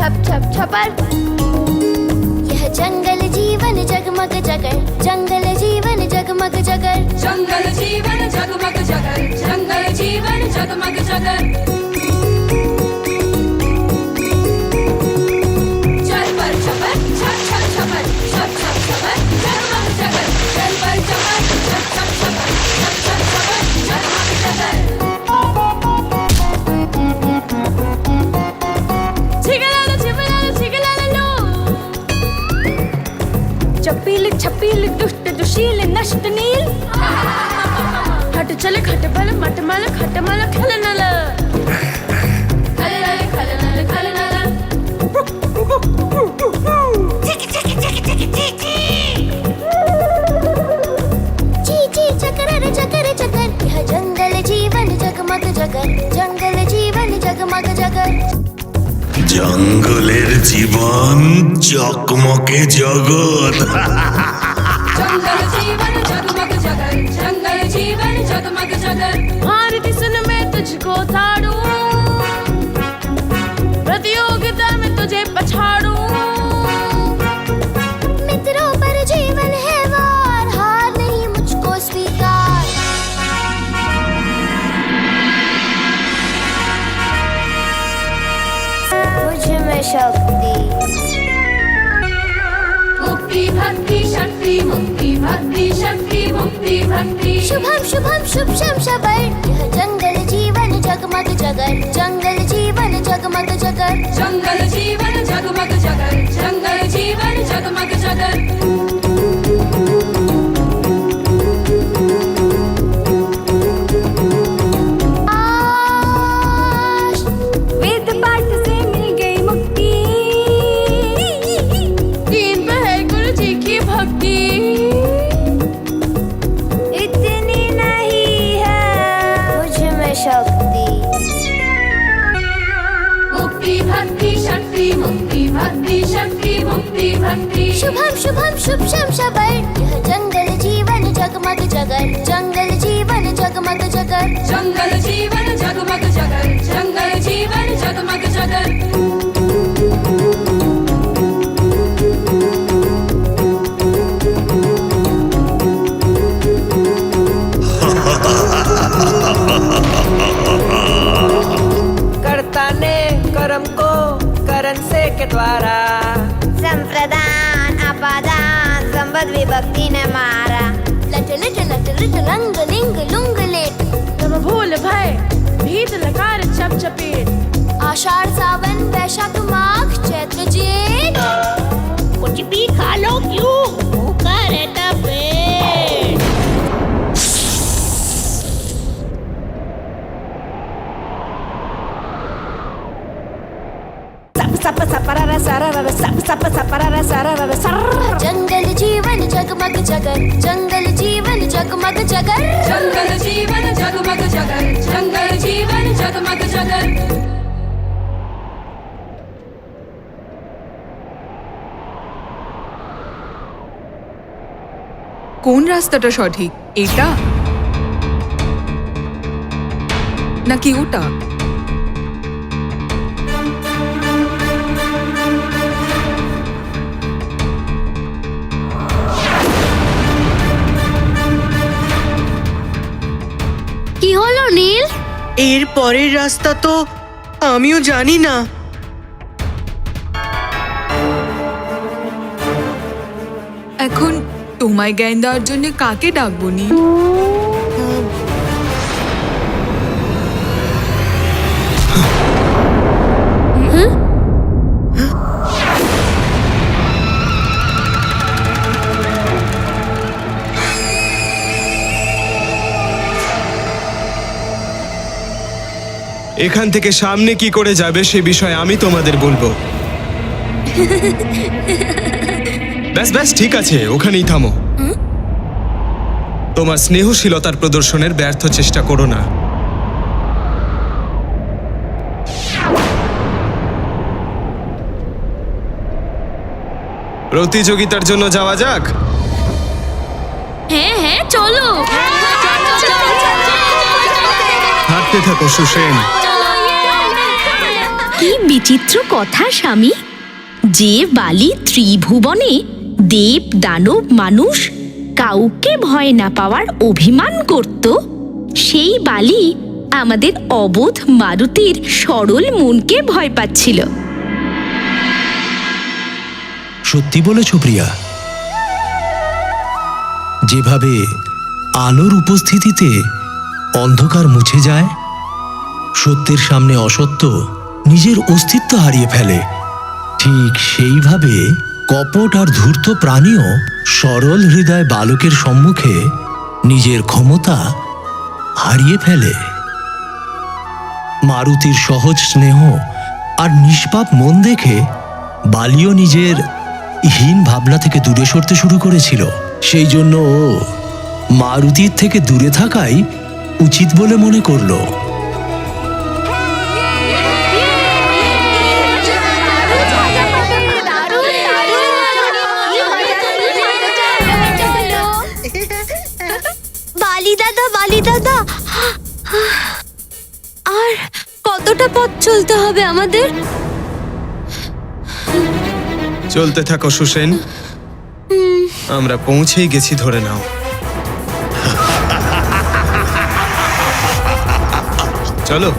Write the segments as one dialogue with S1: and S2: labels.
S1: छप छप छपर। यह जंगल जीवन जगमग जगर, जंगल जीवन जगमग जगर,
S2: जंगल जीवन जगमग जगर, जंगल जीवन जगमग जगर। चल पर छपर छप छप छपर, छप छप छपर जगमग जगर। चल पर छपर छप छप छपर, छप छप छपर जगमग जगर। छिगलाला छिगलाला छिगलाला
S1: चपील छपील दुष्ट दुशील नष्ट नील। हट चल खट बल मट मल खट मल खलनल।
S2: खलनल खलनल खलनल।
S1: ची ची चकर रे चकर चकर। यह जंगल जीवन जगमग जगर, जंगल जीवन जगमग जगर।
S3: জঙ্গলের জীবন চকমকে জগৎ।
S2: जंगल जीवन जगमग जगर, जंगल जीवन जगमग जगर।
S1: भारती सुन मैं तुझको ताड़ू, प्रतियोगिता में तुझे पछाड़ू। मित्रों पर जीवन है वार, हार नहीं मुझको स्वीकार। मुझ में शक्ति
S2: मुक्ति भक्ति शक्ति, मुक्ति भक्ति शक्ति, मुक्ति भक्ति।
S1: शुभम शुभम शुभ शम शबर। यह जंगल जीवन जगमग जगर, जंगल जीवन जगमग जगर।
S2: जंगल जीवन जगमग जगर, जंगल जीवन जगमग जगर।
S1: आश वेद पाठ से मिल गई मुक्ति,
S2: तीन पे है गुरु जी की भक्ति।
S1: इतनी नहीं है मुझ में शक्ति।
S2: मुक्ति भक्ति शक्ति, मुक्ति भक्ति शक्ति, मुक्ति भक्ति।
S1: शुभम शुभम शुभ शम शबर। यह जंगल जीवन जगमग जगर, जंगल जीवन जगमग जगर।
S2: जंगल जीवन जगमग जगर, जंगल जीवन जगमग जगर।
S4: कर्ता ने कर्म को करण से के द्वारा,
S1: संप्रदान अपादान संबद्ध विभक्ति ने मारा। लट लट लट लट रंग लिंग लुंग लेट।
S5: तब भूल भय भीत लकार चप चपेट।
S1: आषाढ़ सावन वैशाख माघ चैत्र जेठ।
S5: कुछ भी खा लो क्यों भूखा रहता पेट। सप सप सपरारा सारारा सप सप सपरारा सारारा सर।
S1: जंगल जीवन जगमग जगर, जंगल जीवन जगमग जगर।
S2: जंगल जीवन जगमग जगर, जंगल जीवन जगमग जगर।
S6: কোন রাস্তাটা সঠিক, এটা নাকি ওটা?
S1: কি হলো নীল?
S4: এর পরের রাস্তা তো আমিও জানি না।
S6: এখন তোমায় জ্ঞান দেওয়ার জন্য কাকে ডাকবো নি?
S7: এখান থেকে সামনে কি করে যাবে সে বিষয়ে আমি তোমাদের বলবো। ব্যাস ব্যাস ঠিক আছে, ওখানেই থামো। তোমার স্নেহশীলতার প্রদর্শনের ব্যর্থ চেষ্টা করো না। প্রতিযোগিতার জন্য যাওয়া যাক।
S1: হ্যাঁ হ্যাঁ চলো।
S7: হাঁটতে থাকো সুসেন।
S8: কি বিচিত্র কথা স্বামী, যে বালি ত্রিভুবনে দেব দানব মানুষ কাউকে ভয় না পাওয়ার অভিমান করত, সেই বালি আমাদের অবোধ মারুতির সরল মনকে ভয় পাচ্ছিল।
S9: সত্যি বলেছ প্রিয়া, যেভাবে আলোর উপস্থিতিতে অন্ধকার মুছে যায়, সত্যের সামনে অসত্য নিজের অস্তিত্ব হারিয়ে ফেলে, ঠিক সেইভাবে কপট আর ধূর্ত প্রাণীও সরল হৃদয় বালকের সম্মুখে নিজের ক্ষমতা হারিয়ে ফেলে। মারুতির সহজ স্নেহ আর নিষ্পাপ মন দেখে বালিও নিজের হীন ভাবনা থেকে দূরে সরতে শুরু করেছিল। সেই জন্য ও মারুতির থেকে দূরে থাকাই উচিত বলে মনে করলো।
S1: বালি দাদা, আর কতটা পথ চলতে হবে আমাদের?
S7: চলতে থাকো সুসেন, আমরা পৌঁছেই গেছি ধরে নাও। চলো।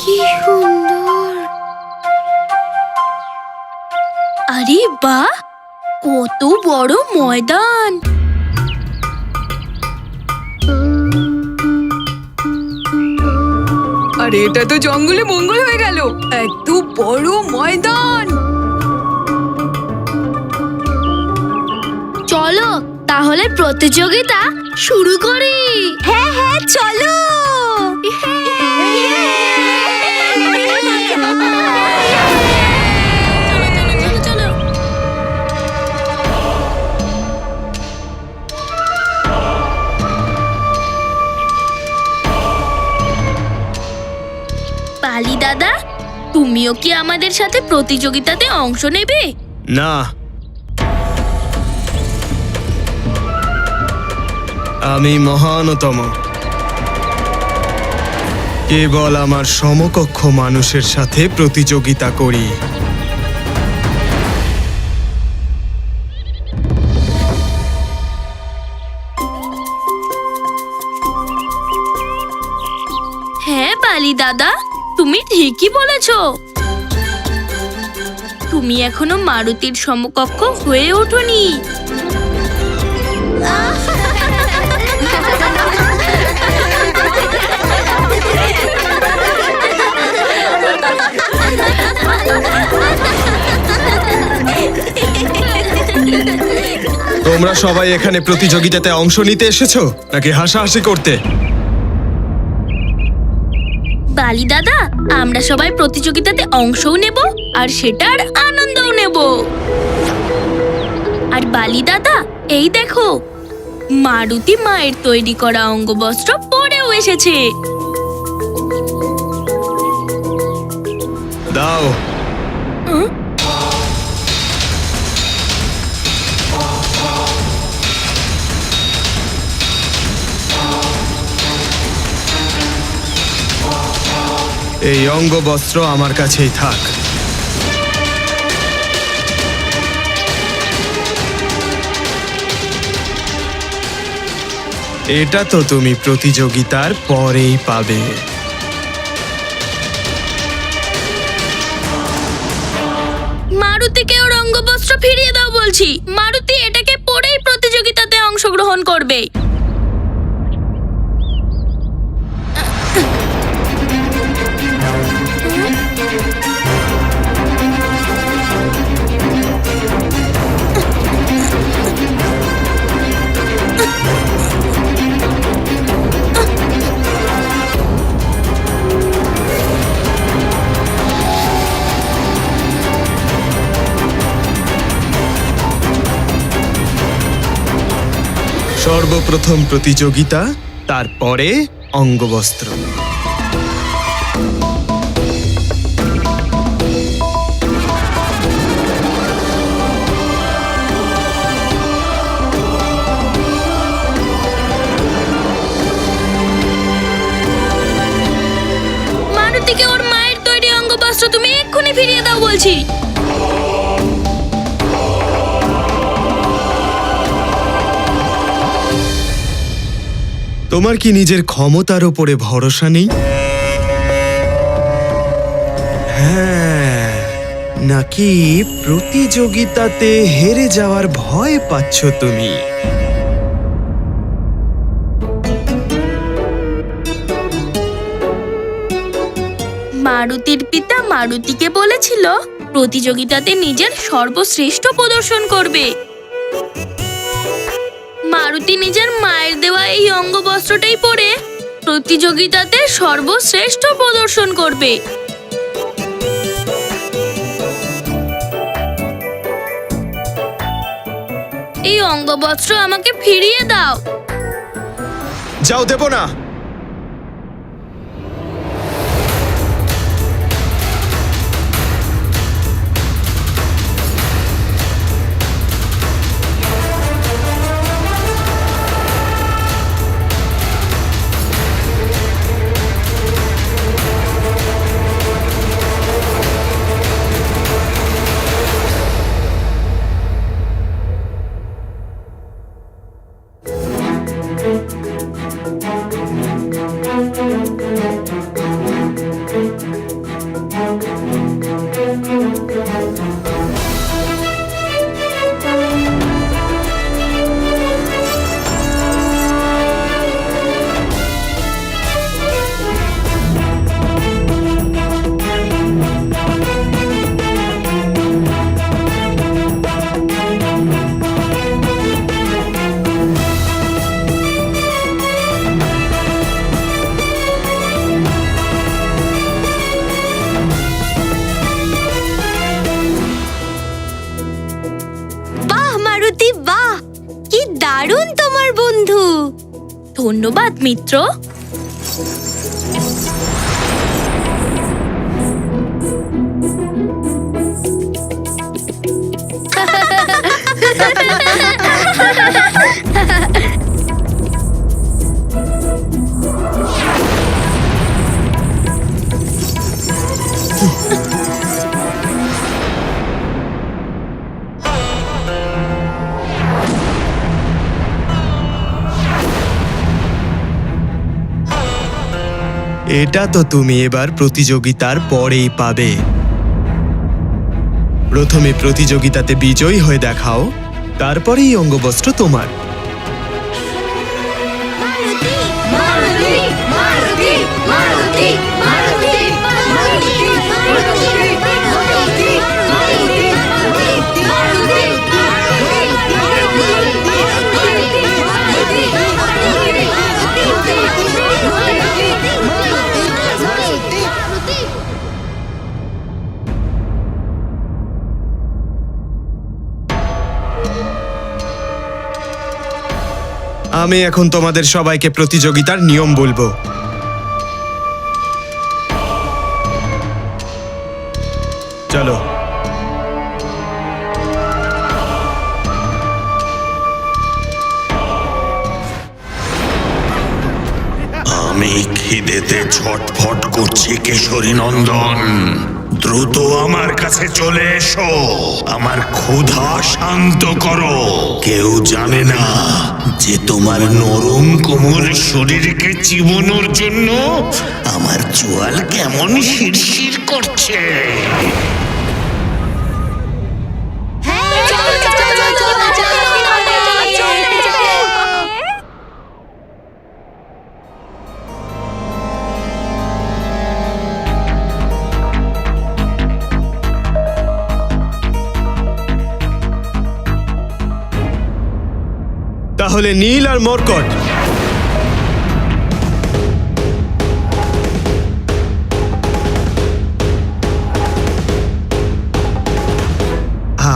S1: কি সুন্দর!
S8: আরে বাহ, কত বড় ময়দান!
S6: আরে এটা তো জঙ্গলে মঙ্গল হয়ে গেল, এত বড় ময়দান!
S8: চলো তাহলে প্রতিযোগিতা শুরু করি।
S1: হ্যাঁ হ্যাঁ, চলো।
S8: বালি দাদা, তুমিও কি আমাদের সাথে প্রতিযোগিতাতে অংশ নেবে?
S7: না, আমি মহানতম, কেবল আমার সমকক্ষ মানুষের সাথে প্রতিযোগিতা করি।
S8: হ্যাঁ বালি দাদা, তুমি ঠিকই বলেছ। তুমি এখনো মারুতির সমকক্ষ হয়ে ওঠোনি।
S7: তোমরা সবাই এখানে প্রতিযোগিতাতে অংশ নিতে এসেছো নাকি হাসাহাসি করতে?
S8: বালি দাদা, আমরা সবাই প্রতিযোগিতাতে অংশও নেব আর সেটার আনন্দও নেব। আর বালি দাদা, এই দেখো, মারুতি মায়ের তৈরি করা অঙ্গবস্ত্র পরেও এসেছে।
S7: দাও। এই অঙ্গবস্ত্র আমার কাছেই থাক। এটা তো তুমি প্রতিযোগিতার পরেই পাবে।
S8: মারুতিকে ওর অঙ্গবস্ত্র ফিরিয়ে দাও বলছি। মারুতি এটাকে পরেই প্রতিযোগিতাতে অংশগ্রহণ করবে।
S7: সর্বপ্রথম প্রতিযোগিতা, তারপরে অঙ্গবস্ত্র।
S8: মারুতিকে ওর মায়ের তৈরি অঙ্গবস্ত্র তুমি এক্ষুনি ফিরিয়ে দাও বলছি।
S7: তোমার কি নিজের ক্ষমতার ওপরে ভরসা নেই? হ্যাঁ, নাকি প্রতিযোগিতাতে হেরে যাওয়ার ভয় পাচ্ছ তুমি?
S8: মারুতির পিতা মারুতিকে বলেছিল প্রতিযোগিতাতে নিজের সর্বশ্রেষ্ঠ প্রদর্শন করবে। মারুতি নিজের মায়ের দেওয়া এই অঙ্গবস্ত্রটাই পরে প্রতিযোগিতাতে সর্বশ্রেষ্ঠ প্রদর্শন করবে। এই অঙ্গবস্ত্র আমাকে ফিরিয়ে দাও।
S7: যাও, দেব না।
S1: দারুণ তোমার বন্ধু।
S8: ধন্যবাদ মিত্র।
S7: এটা তো তুমি এবার প্রতিযোগিতার পরেই পাবে। প্রথমে প্রতিযোগিতাতে বিজয়ী হয়ে দেখাও, তারপরেই অঙ্গবস্ত্র তোমার। আমি এখন তোমাদের সবাইকে প্রতিযোগিতার নিয়ম বলবো। চলো।
S3: আমি খিদেতে ছটফট করছি কেশরী নন্দন, দ্রুত আমার কাছে চলে এসো, আমার ক্ষুধা শান্ত করো। কেউ জানে না যে তোমার নরম কোমল শরীরকে চিবোনোর জন্য আমার চোয়াল কেমন শিরশির করছে।
S7: তাহলে নীল আর মরকট,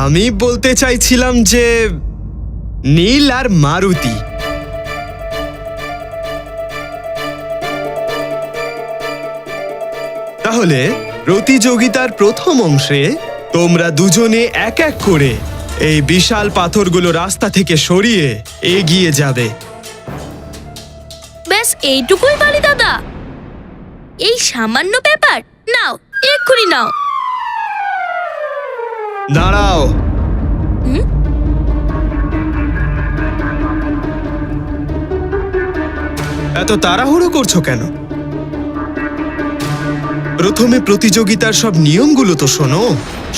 S7: আমি বলতে চাইছিলাম যে নীল আর মারুতি, তাহলে প্রতিযোগিতার প্রথম অংশে তোমরা দুজনে এক এক করে এই বিশাল পাথরগুলো রাস্তা থেকে সরিয়ে এগিয়ে যাবে।
S8: ব্যাস এইটুকুই বালি দাদা? এই সামান্য ব্যাপার? নাও, এক্ষুনি নাও।
S7: দাঁড়াও। এত তাড়াহুড়ো করছো কেন? প্রথমে প্রতিযোগিতার সব নিয়মগুলো তো শোনো।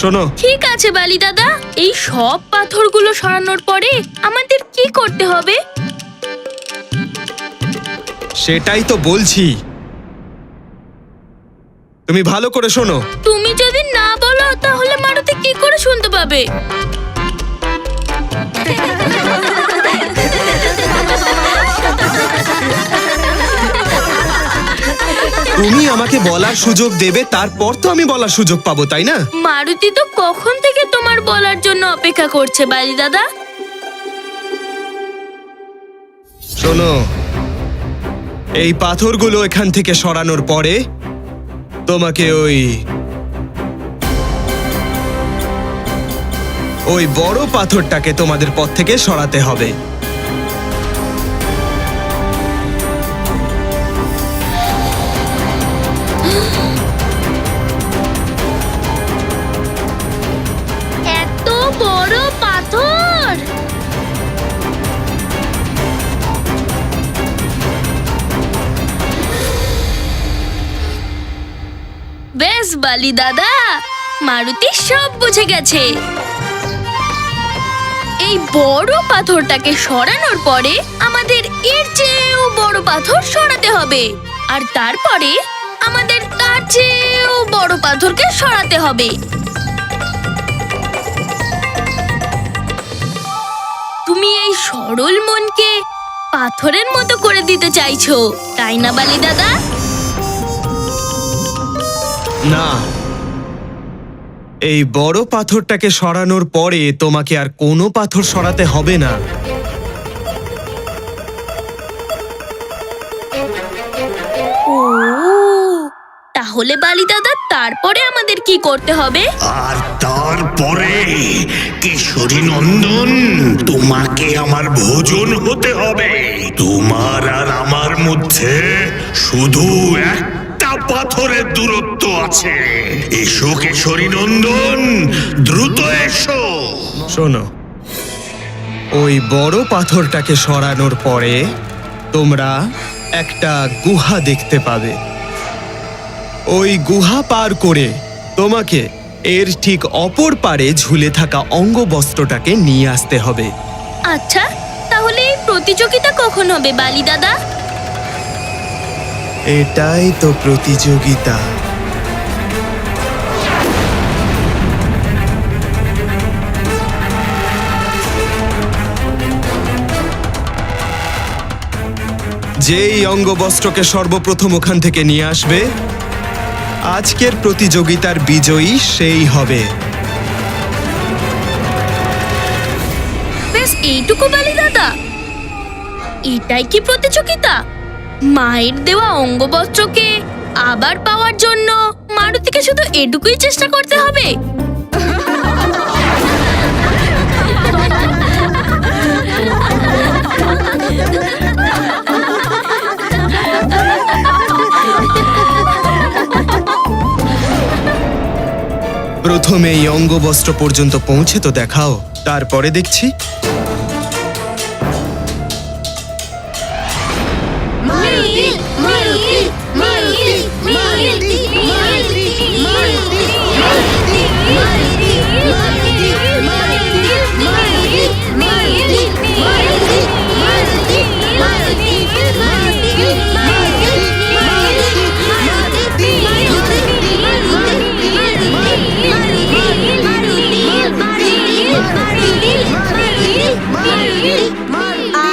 S7: শোনো,
S8: ঠিক আছে বালি দাদা, এই সব পাথরগুলো সরানোর পরে আমাদের কি করতে হবে?
S7: সেটাই তো বলছি, তুমি ভালো করে শোনো।
S8: তুমি যদি না বলো তাহলে মারুতি কি করে শুনতে পাবে?
S7: তুমি আমাকে বলার সুযোগ দেবে, তারপর তো আমি বলার সুযোগ পাবো, তাই না?
S8: মারুতি তো কখন থেকে তোমার বলার জন্য অপেক্ষা করছে বালি দাদা।
S7: শোনো, এই পাথরগুলো এখান থেকে সরানোর পরে তোমাকে ওই বড় পাথরটাকে তোমাদের পথ থেকে সরাতে হবে।
S8: এত বড় পাথর! বেশ বালি দাদা, মারুতি সব বুঝে গেছে। এই বড় পাথরটাকে সরানোর পরে আমাদের এর চেয়েও বড় পাথর সরাতে হবে, আর তারপরে আমাদের তার চেয়েও বড় পাথরকে সরাতে হবে। তুমি এই সরল মনকে পাথরের মতো করে দিতে চাইছো, তাই না বালি দাদা?
S7: না, এই বড় পাথরটাকে সরানোর পরে তোমাকে আর কোনো পাথর সরাতে হবে না।
S8: ও, তাহলে বালি দাদা তারপরে আমাদের কি করতে হবে?
S3: আর তারপরে কিশোরী নন্দন, তোমাকে আমার ভোজন হতে হবে। তোমার আর আমার মধ্যে শুধু একটা পাথরের দূরত্ব আছে। এসো কিশোরী নন্দন, দ্রুত এসো।
S7: শোনো, ওই বড় পাথরটাকে সরানোর পরে তোমরা একটা গুহা দেখতে পাবে। ওই গুহা পার করে তোমাকে এর ঠিক অপর পারে ঝুলে থাকা অঙ্গবস্ত্রটাকে নিয়ে আসতে হবে।
S8: আচ্ছা, তাহলে এই প্রতিযোগিতা কখন হবে বালি দাদা?
S7: এটাই তো প্রতিযোগিতা। যেই অঙ্গবস্ত্রকে সর্বপ্রথম ওখান থেকে নিয়ে আসবে, আজকের প্রতিযোগিতার বিজয়ী সেই হবে।
S8: বেশ এইটুকু বালি দাদা? এটাই কি প্রতিযোগিতা? মায়ের দেওয়া অঙ্গবস্ত্রকে আবার পাওয়ার জন্য মারুতিকে শুধু এটুকুই চেষ্টা করতে হবে?
S7: প্রথমে এই অঙ্গবস্ত্র পর্যন্ত পৌঁছে তো দেখাও, তারপরে দেখছি।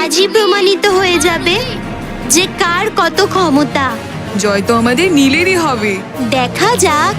S1: আজই প্রমাণিত হয়ে যাবে যে কার কত ক্ষমতা।
S6: জয় তো আমাদের নীলেরই হবে।
S1: দেখা যাক।